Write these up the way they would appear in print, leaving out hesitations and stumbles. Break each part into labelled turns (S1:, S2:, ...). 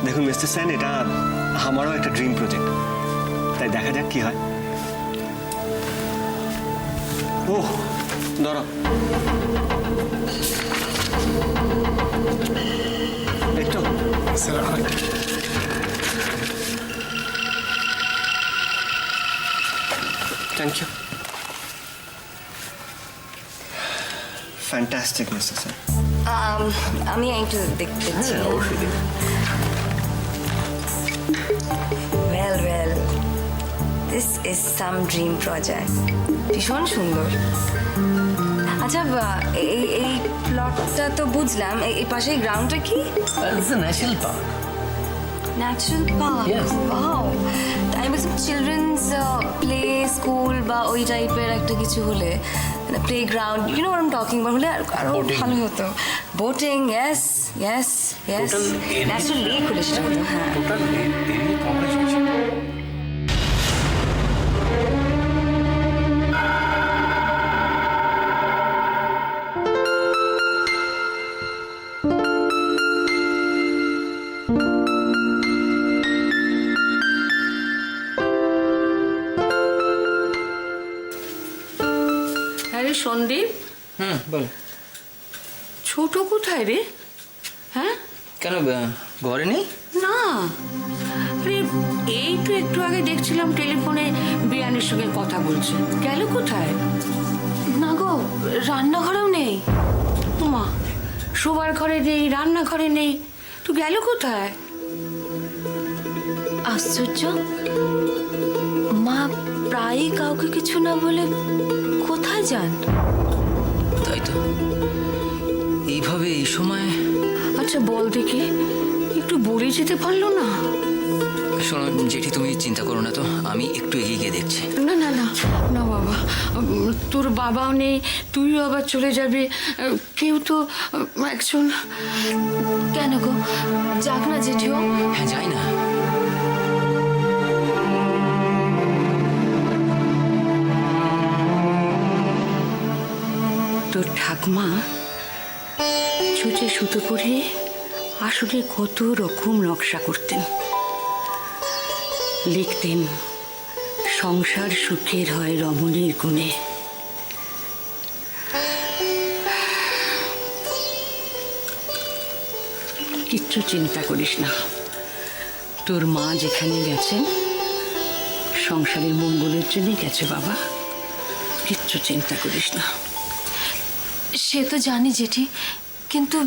S1: দেখুন মিস্টার সেন, এটা আমারও একটা ড্রিম প্রজেক্ট, তাই দেখা যাক কি হয়। ওহ ধরো, একটু
S2: sir
S1: thank you. Fantastic mister Sen.
S3: আমি একটু দেখতেছি। Well, this is some dream project. ভীষণ সুন্দর। আচ্ছা, এই প্লটটা তো বুঝলাম, এই পাশে গ্রাউন্ডটা কি?
S4: It's a national park.
S3: Natural park.
S4: Yes.
S3: Wow, আমি বলছি চিলড্রেন্স প্লে স্কুল বা ওই টাইপের একটা কিছু হলে, playground, you know what I am talking about, হলে আরো ভালো হতো। Boating, yes. ন্যাচারাল লেক হলে সেটা হতো। হ্যাঁ,
S4: Total area coverage হয়েছে।
S5: আরে সন্দীপ,
S4: বল।
S5: ছোট কোথায় রে? হ্যাঁ,
S4: কেন ঘরে নেই?
S5: না, আরে এই তো একটু আগে দেখছিলাম টেলিফোনে বিয়ানের সঙ্গে কথা বলছে। গেল কোথায়? না গো, রান্নাঘরেও নেই। মা, শোবার ঘরে নেই, রান্নাঘরে নেই, তো গেল কোথায়?
S3: আশ্চর্য, মা প্রায়ই কাউকে কিছু না বলে কোথায় যান?
S4: তাই তো, এইভাবে এই সময়।
S5: আচ্ছা বল দেখি, একটু বলে যেতে পারলো না?
S4: শোনো জেঠি, তুমি চিন্তা করো না তো, আমি একটু এগিয়ে গিয়ে দেখছি।
S5: না না না না বাবা, তোর বাবাও নেই, তুইও আবার চলে যাবে, কেউ তো একজন।
S3: কেন গো, যাক না জেঠিও।
S4: হ্যাঁ, যাই না।
S5: তোর ঠাকমা ছুঁচে সুতো করে আসলে কত রকম নকশা করতেন, লিখতেন সংসার সুখের হয় রমণীর গুণে। কিচ্ছু চিন্তা করিস না, তোর মা যেখানে গেছেন সংসারের মঙ্গলের জন্যই গেছে বাবা, কিচ্ছু চিন্তা করিস না।
S3: সে তো জানি জেঠি, কিন্তু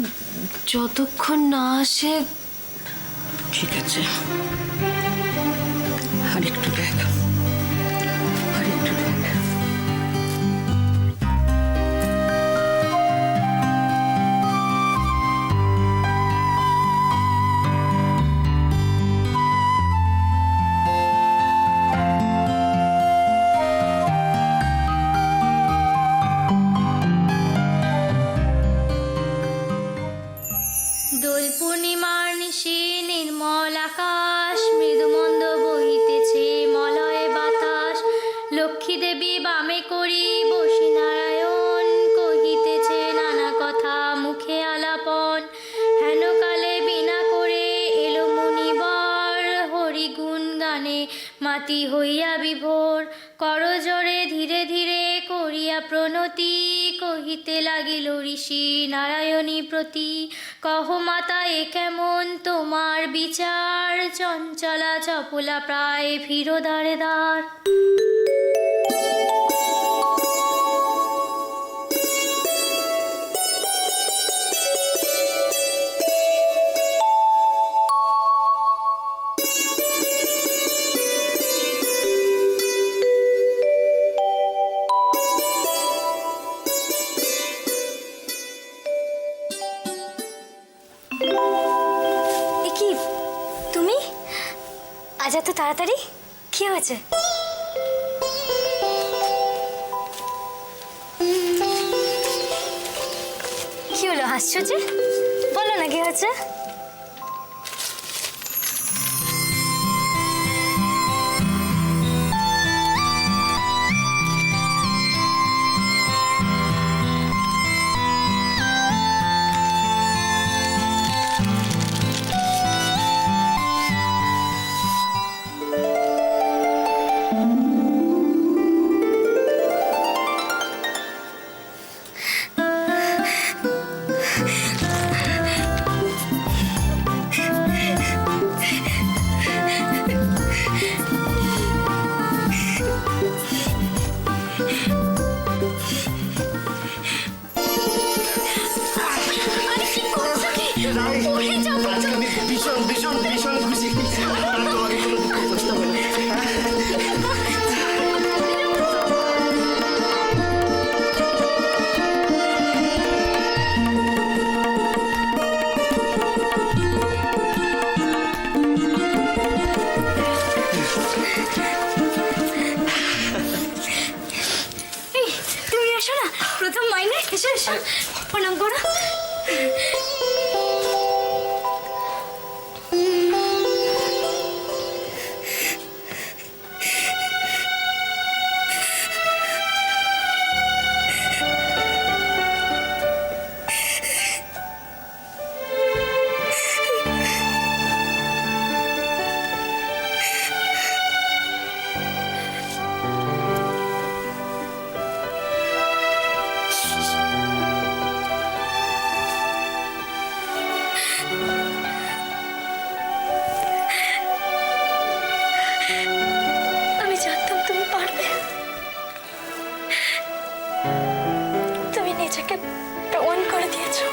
S3: যতক্ষণ না আসে।
S5: ঠিক আছে, আরেকটু দেখ, আরেকটু দেখ।
S6: দোল পূর্ণিমার নিশি নির্মল আকাশ, মৃদুমন্দ বহিতেছে মলয় বাতাস। লক্ষ্মী দেবী বামে করি বসি নারায়ণ, কহিতেছে নানা কথা মুখে আলাপন। হেন কালে বিনা করে এলো মুনিবর, হরিগুণ গানে মাতি হইয়া বিভোর। করজোরে ধীরে ধীরে করিয়া প্রণতি, কহিতে লাগিল ঋষি নারায়ণী প্রতি। কহ মাতা এ কেমন তোমার বিচার, চঞ্চলা চপলা প্রায় ফিরো দ্বারে দ্বার।
S3: কি তুমি আজ এত তাড়াতাড়ি? কি হয়েছে? কি হলো, হাসছো যে? বলো না কি হয়েছে।
S1: আজকে আমি ভীষণ ভীষণ ভীষণ খুশি। আর তোমাকে কোনো দুঃখ কষ্ট হবে না।
S6: এই, তুমি এসো না, প্রথম মাইনে। এসো এসো, প্রণাম করো। আমি জানতাম তুমি পারবে। তুমি নিজেকে প্রমাণ করে দিয়েছো।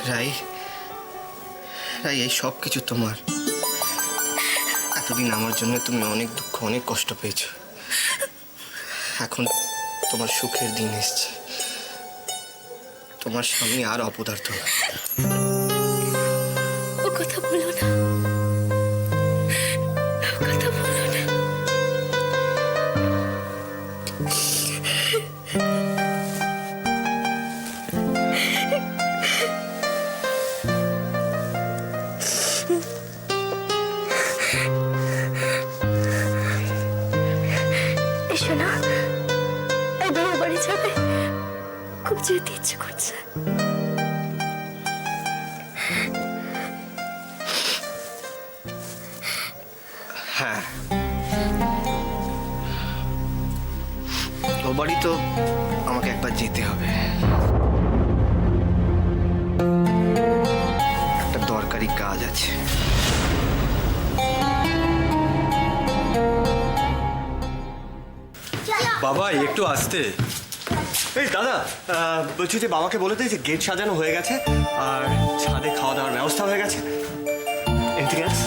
S2: রাই, রাই, এই সব কিছু তোমার। এতদিন আমার জন্য তুমি অনেক দুঃখ, অনেক কষ্ট পেয়েছো। এখন তোমার সুখের দিন এসছে। তোমার স্বামী আর অপদার্থ না।
S6: ও কথা বলো না, ও কথা বলো না। এসো না, এই বাবা বাড়ি যাবে, খুব যেতে ইচ্ছে করছে।
S2: হ্যাঁ, ও বাড়ি তো আমাকে একবার যেতে হবে। একটা দরকারি কাজ আছে।
S7: বাবা একটু আসতে।
S1: এই দাদা, বলছি যে বাবাকে বলে দিই যে গেট সাজানো হয়ে গেছে আর ছাদে খাওয়া দাওয়ার ব্যবস্থা হয়ে গেছে। Anything else?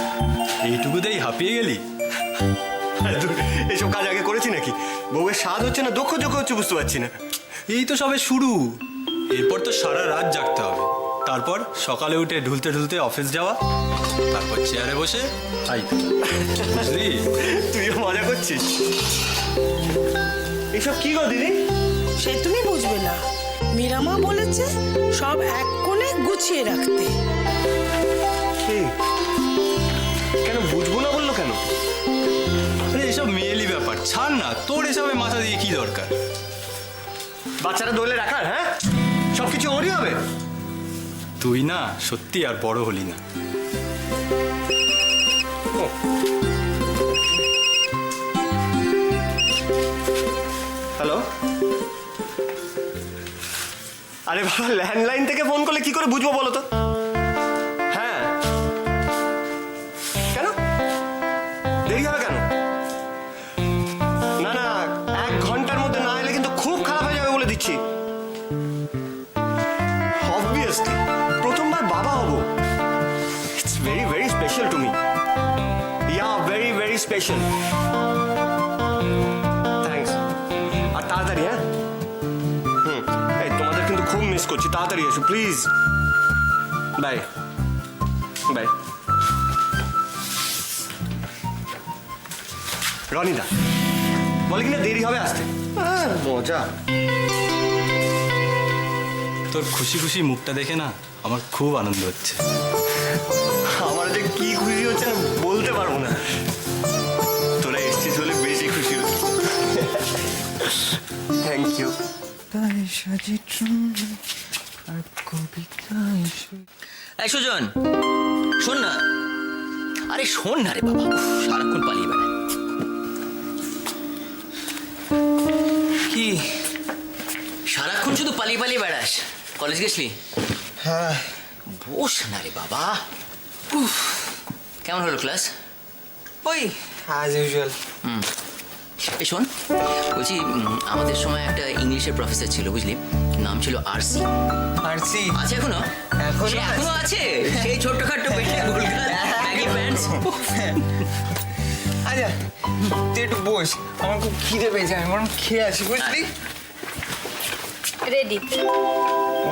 S7: এইটুকুতেই হাঁপিয়ে গেলি?
S1: এইসব কাজ আগে করেছি নাকি? বউয়ের স্বাদ হচ্ছে না দক্ষ যোগ্য হচ্ছে বুঝতে পারছি না।
S7: এই তো সবে শুরু, এরপর তো সারা রাত জাগতে হবে। তারপর সকালে উঠে ঢুলতে ঢুলতে অফিস যাওয়া, তারপর চেয়ারে বসে খাইতে। বুঝলি?
S1: তুইও মজা করছিস। এসব কি গো দিদি?
S8: সে তুমি বুঝবে না। মীরামা বলেছে সব এক কোণে গুছিয়ে রাখতে।
S1: কি? কেন বুঝবো না বললো কেন?
S7: আরে এসব মেয়েলি ব্যাপার, ছাড় না। তোর এসবে মাথা দিয়ে কি দরকার?
S1: বাচ্চারা দোলে রাখার, হ্যাঁ? সবকিছু ওরই হবে।
S7: তুই না সত্যি আর বড় হলি না।
S1: হ্যালো, আরে বাবা, ল্যান্ডলাইন থেকে ফোন করলে কি করে বুঝবো বলো তো? হ্যাঁ, কেন দেরি হবে কেন? না না, 1 ঘন্টার মধ্যে না এলে কিন্তু খুব খারাপ হয়ে যাবে বলে দিচ্ছি। অবভিয়াসলি প্রথমবার বাবা হব। It's very very special to me. Yeah, very very special. Thanks. আর তাড়াতাড়ি, হ্যাঁ? এই তোমাদের কিন্তু খুব মিস করছি। তাড়াতাড়ি এসো প্লিজ। Bye bye. রনিদা বলে কিনা দেরি হবে আসতে। মজা।
S7: তোর খুশি খুশি মুখটা দেখে না আমার খুব আনন্দ হচ্ছে।
S1: আমার যে কি খুশি হচ্ছে না বলতে পারবো না। তোরা এসছিস বলে বেশি খুশি হচ্ছে। Thank you.
S4: এই সুজন, শোন না। আরে শোন না রে বাবা, উফ, সারাক্ষণ পালিয়ে বেড়ায়। কি সারাক্ষণ শুধু পালিয়ে পালিয়ে বেড়াস? কলেজ গেছলি?
S2: হ্যাঁ।
S4: বস না রে বাবা। উফ, কেমন হলো ক্লাস?
S2: ওই অ্যাজ ইউজুয়াল।
S4: এই শোন, বলছি আমাদের সময় একটা ইংলিশের প্রফেসর ছিল, বুঝলি, নাম ছিল আরসি।
S2: আরসি
S4: আছে এখনো? সে এখনো আছে, সেই ছোট্টখাট্টো পেটে গোলগাল ব্যাগি প্যান্টস।
S2: আচ্ছা তুই একটু বস, আমার খুব খিদে পেয়েছে, আমি বরং খেয়ে আসি, বুঝলি?
S6: রেডি।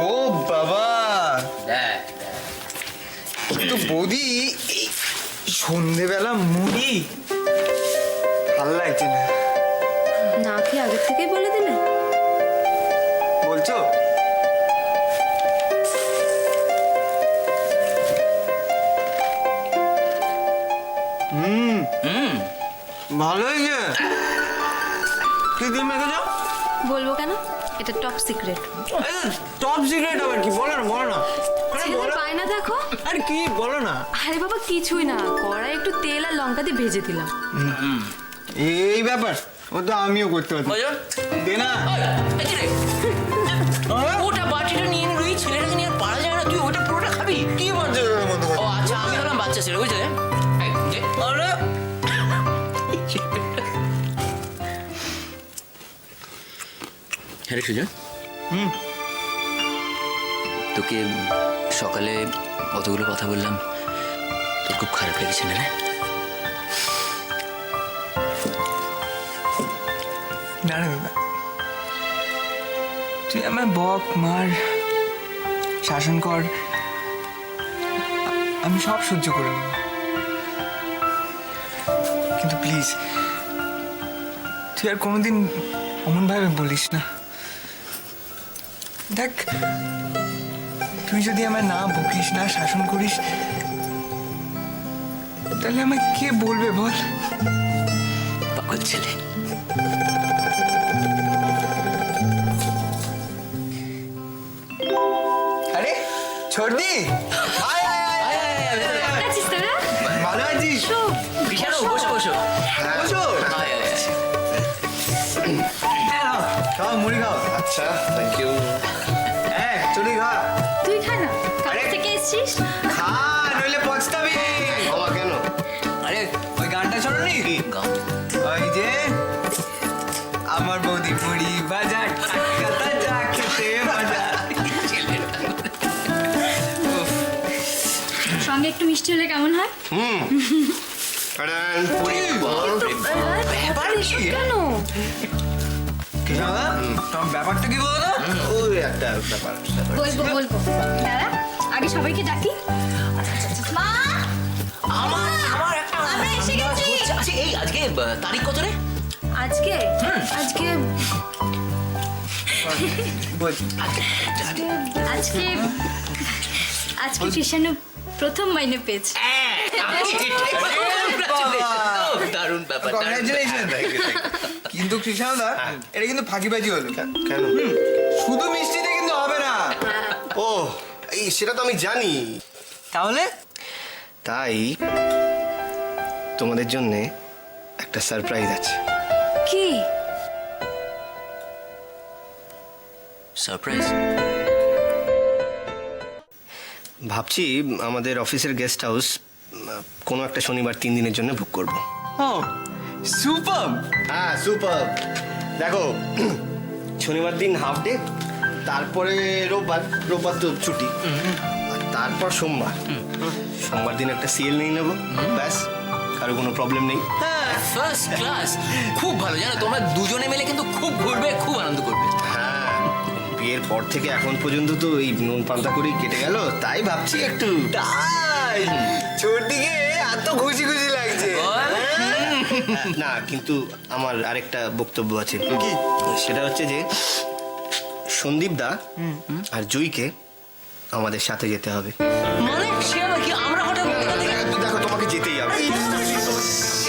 S2: ও বাবা,
S4: দেখ,
S2: কিন্তু বৌদি এই সন্ধেবেলা মুড়ি ভালো লাগছে না।
S3: না খেয়ে আগের থেকেই বলে দিলে?
S2: বলছো? ভালো হয়েছে। কি দিন মেখেছো?
S3: বলবো কেন, এটা টপ সিক্রেট।
S2: টপ সিক্রেট আবার কি? বলো না, বলো না। আরে
S3: ছেলে
S2: বলো।
S3: পায় না দেখো।
S2: আরে কি বলো না।
S3: আরে বাবা কিছুই না, কড়াই একটু তেল আর লঙ্কা দিয়ে ভেজে দিলাম।
S2: এই ব্যাপার ও তো আমিও করতে পারতাম।
S4: বুঝো?
S2: দে না।
S4: এই যে রে, ওটা বাটিটা নিয়ে নিলি, ছেলেটাকে নিয়ে আর পারা যায় না, তুই ওটা পুরোটা খাবি?
S2: কি বাচ্চাদের মতো
S4: ও আচ্ছা, আমি হলাম বাচ্চা ছেলে, বুঝলে? এই যে, আরে, হ্যাঁ রে সুজন, তোকে সকালে অতগুলো কথা বললাম, তোর খুব খারাপ লেগেছে না রে?
S2: না রে বাবা, তুই আমার বক মার শাসন কর, আমি সব সহ্য করে নেব, কিন্তু প্লিজ তুই আর কোনোদিন অমন ভাবে বলিস না। দেখ, তুই যদি আমার না বকিস, না শাসন করিস, তাহলে আমায় কে বলবে বল?
S4: পাগল ছেলে।
S2: আরে ছোটদি, আয় আয় আয় আয়।
S3: আছিস তোরা?
S2: ভালো আছিস?
S4: বিশাল, বসো বসো
S2: বসো।
S4: আয়, আয়, আয়।
S2: খাও, মুড়ি খাও।
S1: আচ্ছা, থ্যাংক ইউ।
S2: হ্যাঁ চলি খা।
S6: তুই খা না,
S2: আরে।
S6: কাছ থেকে এসছিস।
S2: খা, নইলে পচতাবি।
S1: বাবা কেন?
S2: আরে ওই গানটা শোনোনি?
S4: গাও।
S2: ওই যে আমার বৌদি মুড়ি ভাজা টাটকা তাজা খেতে মজা।
S6: সঙ্গে একটু মিষ্টি হলে কেমন হয়?
S1: টাডান, পুরি।
S2: ব্যাপার কি?
S3: কেন?
S2: দাদা, তোমার ব্যাপারটা কি বলো তো?
S1: ওই একটা ব্যাপার।
S6: বলবো বলবো, দাঁড়া আগে সবাইকে ডাকি। মা,
S4: আমার একটা
S6: আমরা এসে গেছি।
S4: আচ্ছা, এই আজকে তারিখ কত রে?
S3: আজকে আজকে
S2: বলছি।
S6: আজকে আজকে কৃষাণু প্রথম মাইনে পেয়েছে।
S4: দারুণ ব্যাপার, দারুণ
S2: কংগ্রাচুলেশন। কিন্তু কৃষ্ণদা, এটা কিন্তু ফাঁকিবাজি হলো।
S1: কেন?
S2: শুধু মিষ্টিতে কিন্তু হবে না।
S1: ও, এই সেটা তো আমি জানি।
S2: তাহলে
S1: তাই তোমাদের জন্য একটা সারপ্রাইজ আছে।
S3: কি?
S4: সারপ্রাইজ?
S1: ভাবছি আমাদের অফিসের গেস্ট হাউস কোনো একটা শনিবার 3 দিনের জন্য বুক করব।
S2: ও সুপার।
S1: হ্যাঁ, সুপার। দেখো, শনিবার দিন হাফ ডে, তারপরে রোববার তো ছুটি, আর তারপর সোমবার দিন একটা সিএল নিয়ে নেবো, ব্যাস, কারো কোনো প্রবলেম নেই।
S4: ফার্স্ট ক্লাস, খুব ভালো। জানো, তোমরা দুজনে মিলে কিন্তু খুব ঘুরবে, খুব আনন্দ করবে।
S1: হ্যাঁ, বিয়ের পর থেকে এখন পর্যন্ত তো এই নুন পান্তা করেই কেটে গেল, তাই ভাবছি একটু।
S2: তাই ছোট দিকে এত খুশি খুশি লাগছে।
S1: না, কিন্তু আমার আরেকটা বক্তব্য আছে।
S2: কি?
S1: সেটা হচ্ছে যে সন্দীপ দা আর জুইকে আমাদের সাথে যেতে হবে।
S4: মানে সে আবার কি? আমরা হঠাৎ কোথা থেকে?
S1: দেখো, তোমাকে যেতেই হবে।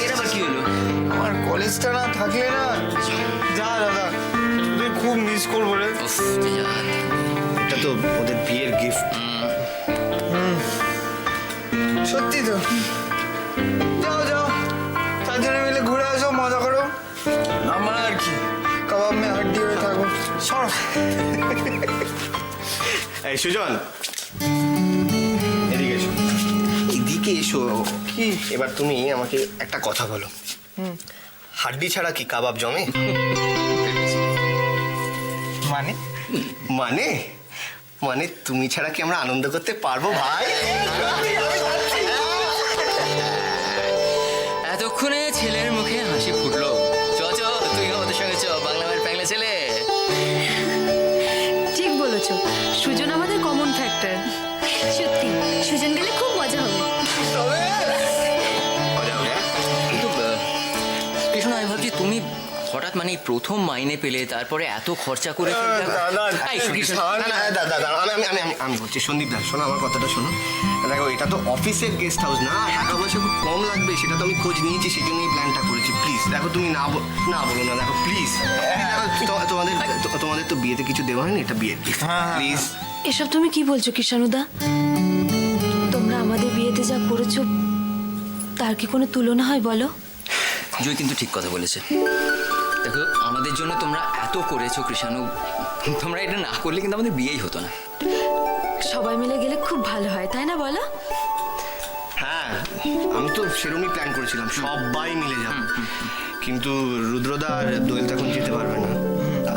S4: এর আবার কি হলো?
S2: আমার কলেজটা না থাকলে না, যা দাদা, তুই খুব মিস করবো রে।
S4: উফ, যা।
S1: এটা তো ওদের বিয়ের গিফট।
S2: সত্যি তো। যাও যাও, চারজনে মিলে ঘুরে আসো, মজা করো। আমার আর কি, কাবাব মে হাড্ডি হয়ে থাকো। সর।
S1: এই সুজন, এদিকে এসো। এদিকে এসো।
S2: কি?
S1: এবার তুমি আমাকে একটা কথা বলো। হাড্ডি ছাড়া কি কাবাব জমে?
S2: মানে
S1: মানে মানে তুমি ছাড়া কি আমরা আনন্দ করতে পারবো ভাই?
S4: এতক্ষণে ছেলের মুখে হাসি ফুটলো। চ চ, তুই ওদের সঙ্গে চ, বাংলা মায়ের প্যাংলা ছেলে।
S5: ঠিক বলেছো, সুজন আমাদের কমন ফ্যাক্টর।
S6: সত্যি সুজন গেলে খুব মজা হবে।
S4: কিন্তু কৃষ্ণ, আমি ভাবছি তুমি হঠাৎ মানে প্রথম মাইনে পেলে, তারপরে এত খরচা করে ফেললে। এই, কৃষ্ণ,
S1: আমি বলছি সন্দীপ দা, শোনো আমার কথাটা শোনো। দেখো এটা তো অফিসের গেস্ট হাউস না, টাকা পয়সা খুব কম লাগবে, সেটা তো আমি খোঁজ নিয়েছি, সেই জন্যই প্ল্যানটা করেছি। প্লিজ দেখো, তুমি না বলো না, দেখো প্লিজ। তোমাদের তো বিয়েতে কিছু দেওয়া হয়নি, এটা বিয়ের গিফট, প্লিজ।
S5: এসব তুমি কি বলছো কিষাণুদা? তোমরা আমাদের বিয়েতে যা করেছো তার কি কোনো তুলনা হয় বলো?
S4: জয় কিন্তু ঠিক কথা বলেছে। দেখো, আমাদের জন্য তোমরা এত করেছো কৃষাণু, তোমরা এটা না করলে কিন্তু আমাদের বিয়েই হতো না।
S5: সবাই মিলে গেলে খুব ভালো হয়, তাই না বলো?
S1: হ্যাঁ, আমি তো সেরকমই প্ল্যান করেছিলাম, সবাই মিলে যাব। কিন্তু রুদ্রদা আর দোয়েল তখন যেতে পারবে না,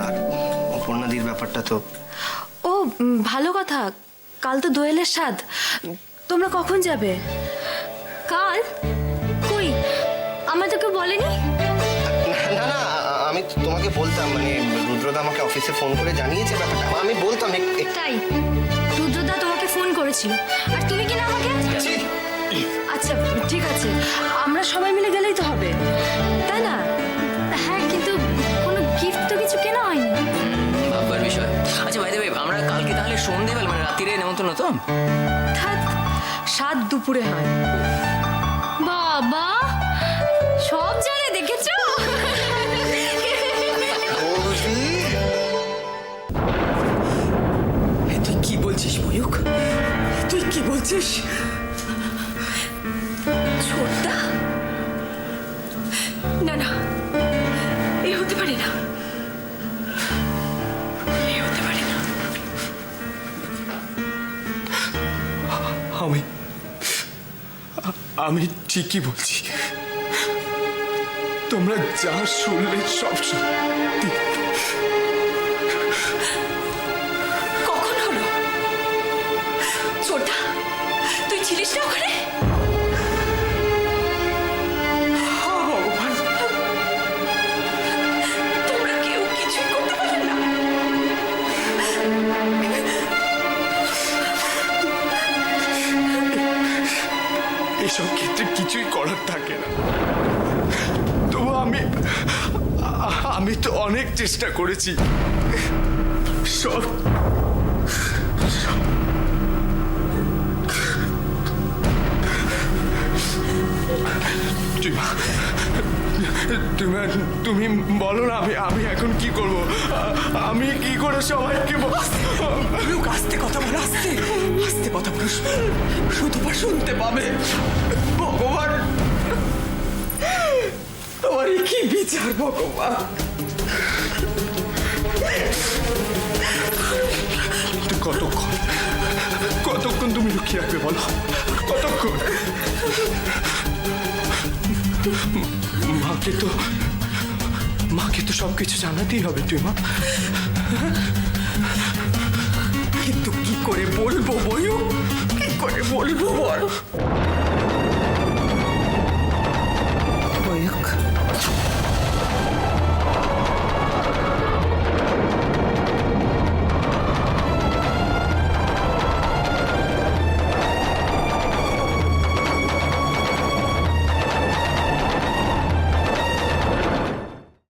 S1: আর অপর্ণাদির ব্যাপারটা তো।
S5: ও ভালো কথা, কাল তো দোয়েলের স্বাদ। তোমরা কখন যাবে?
S6: কাল কই আমার তো কেউ বলেনি।
S1: না না, আমি তোমাকে বলতাম, মানে রুদ্রদা আমাকে অফিসে ফোন করে জানিয়েছে ব্যাপারটা, আমি বলতাম
S6: তাই রুদ্রদা তোমাকে ফোন করেছিল আর তুমি কি না আমাকে?
S5: আচ্ছা ঠিক আছে, আমরা সবাই মিলে গেলেই তো হবে, তাই না?
S6: হ্যাঁ, কিন্তু কোনো গিফট তো কিছু কেনা হয়নি।
S4: ভাববার বিষয়। আচ্ছা ভাই দেবে, আমরা কালকে তাহলে সন্ধ্যেবেলা মানে রাত্রিরে নেমন্তন্ন তো?
S5: থাক, স্বাদ দুপুরে হয়।
S6: বাবা সব জানে, দেখেছো?
S8: তুই কি বলছিস ময়ূক? তুই কি বলছিস?
S5: ছোটদা, না না, এ হতে পারে না, এ হতে পারে না।
S9: আমি ঠিকই বলছি, তোমরা যা শুনলে সব সত্যি।
S5: কখন হলো? ছোটদা, তুই ছিলিস না ওখানে?
S9: ভগবান,
S5: তোমরা কেউ কিছুই করতে পারলে না?
S9: এসব ক্ষেত্রে কিছুই করার থাকে না। তবু আমি তো অনেক চেষ্টা করেছি। সব তুমি বলো না, আমি এখন কি করব? আমি কি করে সবাইকে
S8: আস্তে কথা বলো, আস্তে আস্তে কথা বলো, শুধু শুনতে পাবে। ভগবান, তোমার কি বিচার ভগবান?
S9: কতক্ষণ তুমি লুকিয়ে রাখবে বলো? কতক্ষণ? মাকে তো সবকিছু জানাতেই হবে তুই মা।
S8: কিন্তু কি করে বলবো ময়ূক? কি করে বলবো বল?